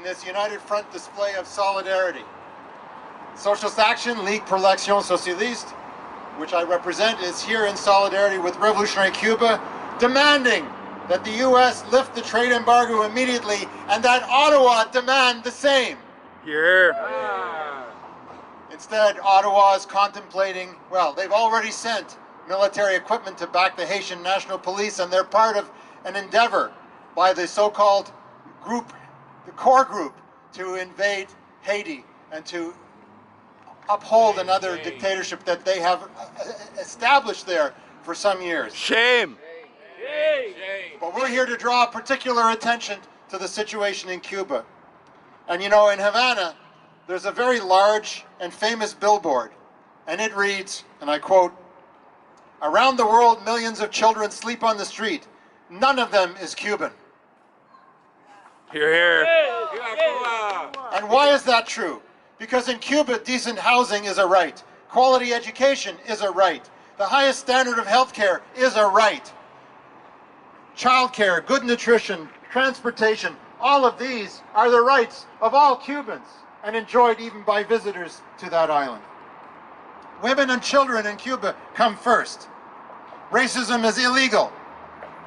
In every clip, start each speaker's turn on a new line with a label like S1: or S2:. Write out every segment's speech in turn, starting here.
S1: this united front display of solidarity. Socialist Action, Ligue pour l'Action Socialiste, which I represent, is here in solidarity with revolutionary Cuba, demanding that the U.S. lift the trade embargo immediately and that Ottawa demand the same.
S2: Here.
S1: Instead, Ottawa is contemplating, well, they've already sent military equipment to back the Haitian National Police, and they're part of an endeavor by the so-called group, the core group, to invade Haiti and to uphold another dictatorship that they have established there for some years.
S2: Shame.
S1: But we're here to draw particular attention to the situation in Cuba. And you know, in Havana, there's a very large and famous billboard, and it reads, and I quote, "Around the world, millions of children sleep on the street. None of them is Cuban."
S2: Hear, hear.
S1: And why is that true? Because in Cuba, decent housing is a right. Quality education is a right. The highest standard of health care is a right. Childcare, good nutrition, transportation, all of these are the rights of all Cubans and enjoyed even by visitors to that island. Women and children in Cuba come first. Racism is illegal.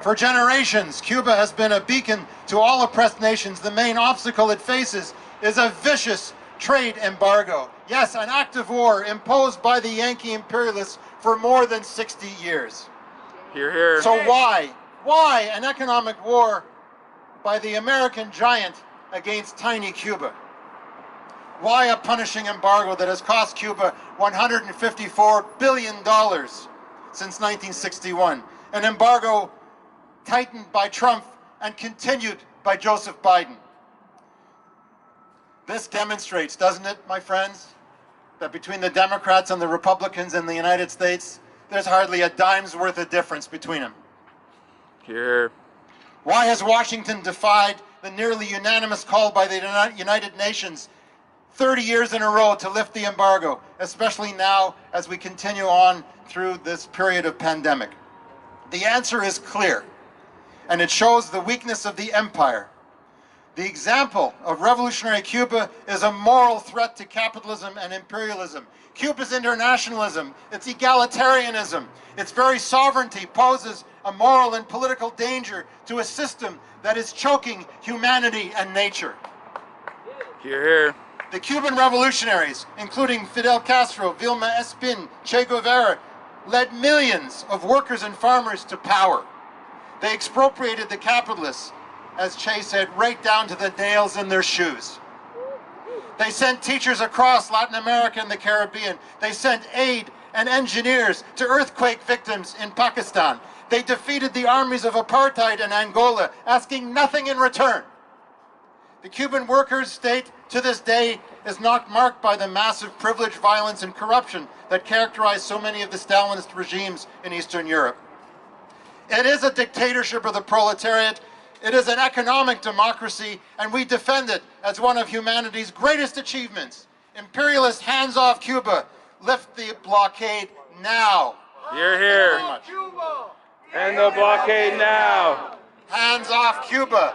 S1: For generations, Cuba has been a beacon to all oppressed nations. The main obstacle it faces is a vicious trade embargo. Yes, an act of war imposed by the Yankee imperialists for more than 60 years.
S2: Hear, hear.
S1: So why an economic war by the American giant against tiny Cuba? Why a punishing embargo that has cost Cuba $154 billion since 1961? An embargo tightened by Trump and continued by Joseph Biden. This demonstrates, doesn't it, my friends, that between the Democrats and the Republicans in the United States, there's hardly a dime's worth of difference between them.
S2: Here.
S1: Why has Washington defied the nearly unanimous call by the United Nations 30 years in a row to lift the embargo, especially now as we continue on through this period of pandemic? The answer is clear, and it shows the weakness of the empire. The example of revolutionary Cuba is a moral threat to capitalism and imperialism. Cuba's internationalism, its egalitarianism, its very sovereignty poses a moral and political danger to a system that is choking humanity and nature.
S2: Hear, hear.
S1: The Cuban revolutionaries, including Fidel Castro, Vilma Espin, Che Guevara, led millions of workers and farmers to power. They expropriated the capitalists, as Che said, right down to the nails in their shoes. They sent teachers across Latin America and the Caribbean. They sent aid and engineers to earthquake victims in Pakistan. They defeated the armies of apartheid in Angola, asking nothing in return. The Cuban workers' state, to this day, is not marked by the massive privilege, violence, and corruption that characterize so many of the Stalinist regimes in Eastern Europe. It is a dictatorship of the proletariat. It is an economic democracy, and we defend it as one of humanity's greatest achievements. Imperialist hands off Cuba. Lift the blockade now.
S2: Hear, hear.
S1: Thank you very much.
S2: End the blockade now.
S1: Hands off Cuba.